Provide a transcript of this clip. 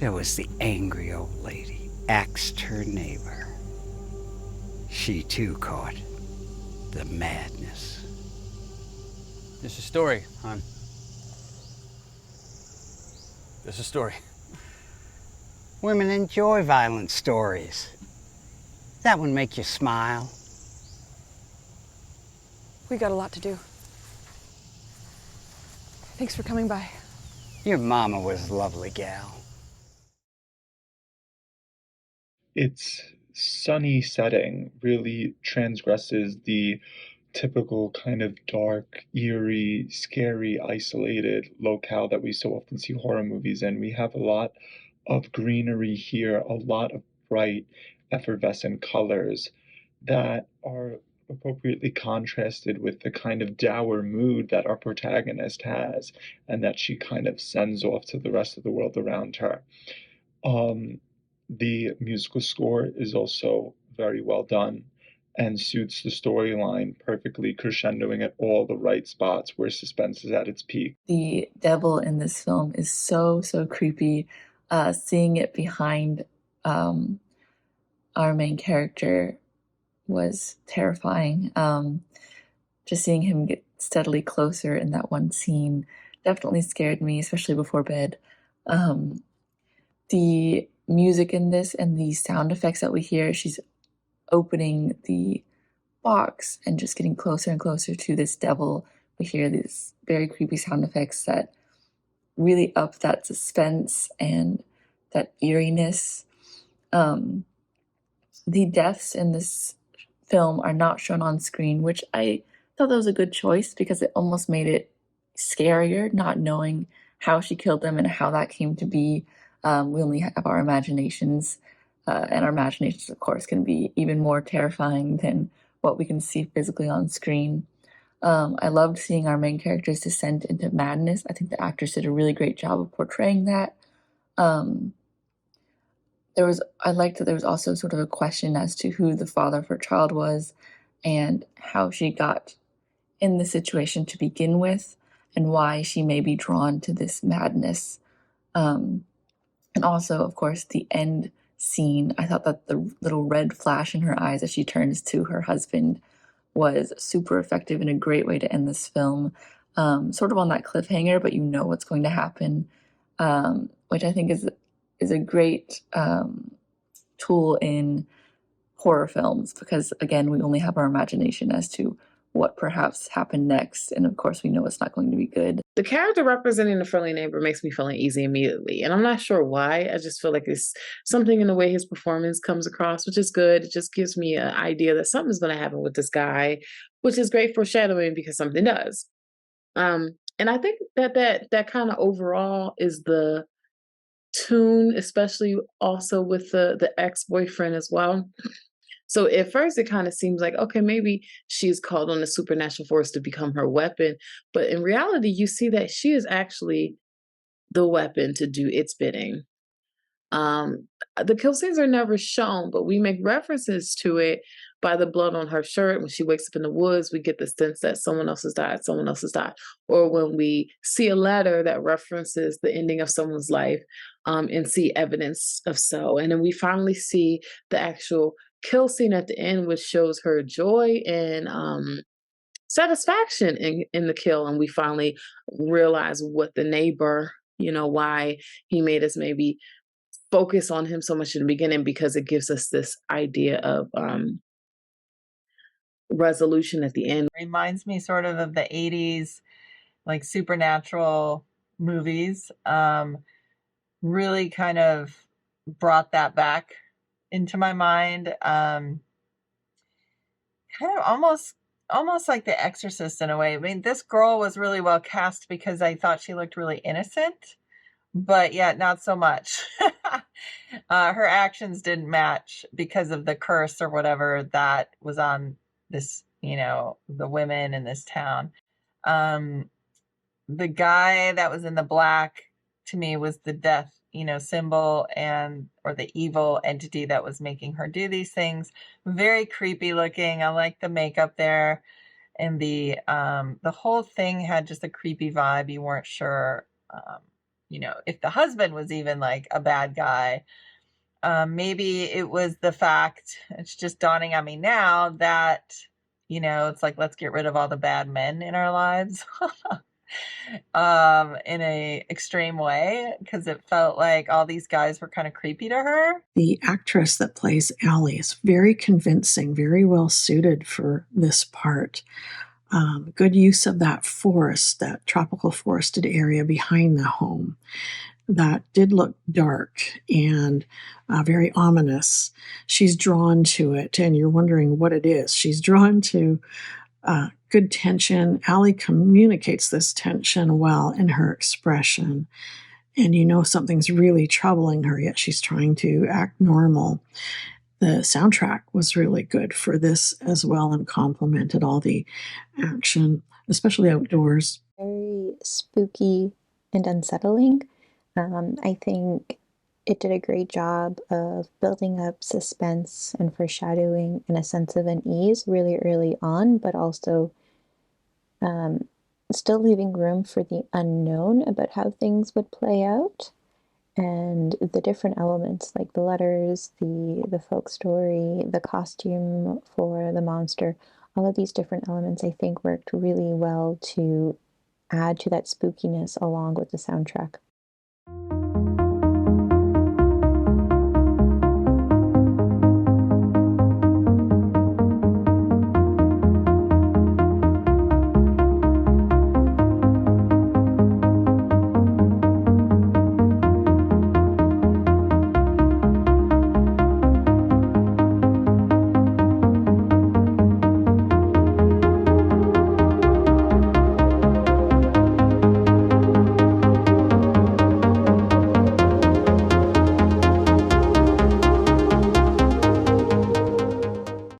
There was the angry old lady, axed her neighbor. She too caught the madness. This is story, hon. This is story. Women enjoy violent stories. That would make you smile. We got a lot to do. Thanks for coming by. Your mama was a lovely gal. Its sunny setting really transgresses the typical kind of dark, eerie, scary, isolated locale that we so often see horror movies in. We have a lot of greenery here, a lot of bright, effervescent colors that are appropriately contrasted with the kind of dour mood that our protagonist has and that she kind of sends off to the rest of the world around her. The musical score is also very well done and suits the storyline perfectly, crescendoing at all the right spots where suspense is at its peak. The devil in this film is so creepy. Seeing it behind our main character was terrifying. Just seeing him get steadily closer in that one scene definitely scared me, especially before bed. The music in this and the sound effects that we hear, she's opening the box and just getting closer and closer to this devil. We hear these very creepy sound effects that really up that suspense and that eeriness. The deaths in this film are not shown on screen, which I thought that was a good choice because it almost made it scarier, not knowing how she killed them and how that came to be. We only have our imaginations, and our imaginations, of course, can be even more terrifying than what we can see physically on screen. I loved seeing our main character's descent into madness. I think the actors did a really great job of portraying that. I liked that there was also sort of a question as to who the father of her child was and how she got in the situation to begin with and why she may be drawn to this madness. And also, of course, the end scene. I thought that the little red flash in her eyes as she turns to her husband was super effective and a great way to end this film. Sort of on that cliffhanger, but you know what's going to happen, which I think is a great tool in horror films because, again, we only have our imagination as to what perhaps happened next. And of course, we know it's not going to be good. The character representing the friendly neighbor makes me feel uneasy immediately. And I'm not sure why. I just feel like it's something in the way his performance comes across, which is good. It just gives me an idea that something's going to happen with this guy, which is great foreshadowing because something does. And I think that kind of overall is the tune, especially also with the ex-boyfriend as well. So at first it kind of seems like, okay, maybe she's called on the supernatural force to become her weapon. But in reality, you see that she is actually the weapon to do its bidding. The kill scenes are never shown, but we make references to it by the blood on her shirt. When she wakes up in the woods, we get the sense that someone else has died, someone else has died. Or when we see a letter that references the ending of someone's life and see evidence of so. And then we finally see the actual kill scene at the end, which shows her joy and satisfaction in the kill. And we finally realize what the neighbor, why he made us maybe focus on him so much in the beginning, because it gives us this idea of resolution at the end. Reminds me sort of the 80s, like supernatural movies. Really kind of brought that back into my mind. Kind of almost like The Exorcist in a way. I mean, this girl was really well cast because I thought she looked really innocent, but yet not so much. Her actions didn't match because of the curse or whatever that was on this, the women in this town. The guy that was in the black to me was the death, symbol or the evil entity that was making her do these things. Very creepy looking. I like the makeup there. And the whole thing had just a creepy vibe. You weren't sure, if the husband was even like a bad guy. Maybe it was the fact, it's just dawning on me now that, it's like, let's get rid of all the bad men in our lives. In a extreme way, because it felt like all these guys were kind of creepy to her. The actress that plays Allie is very convincing, very well suited for this part. Good use of that forest, that tropical forested area behind the home. That did look dark and very ominous. She's drawn to it, and you're wondering what it is. She's drawn to good tension. Allie communicates this tension well in her expression, and something's really troubling her, yet she's trying to act normal. The soundtrack was really good for this as well and complemented all the action, especially outdoors. Very spooky and unsettling. I think it did a great job of building up suspense and foreshadowing and a sense of unease really early on, but also still leaving room for the unknown about how things would play out. And the different elements, like the letters, the folk story, the costume for the monster, all of these different elements, I think, worked really well to add to that spookiness along with the soundtrack.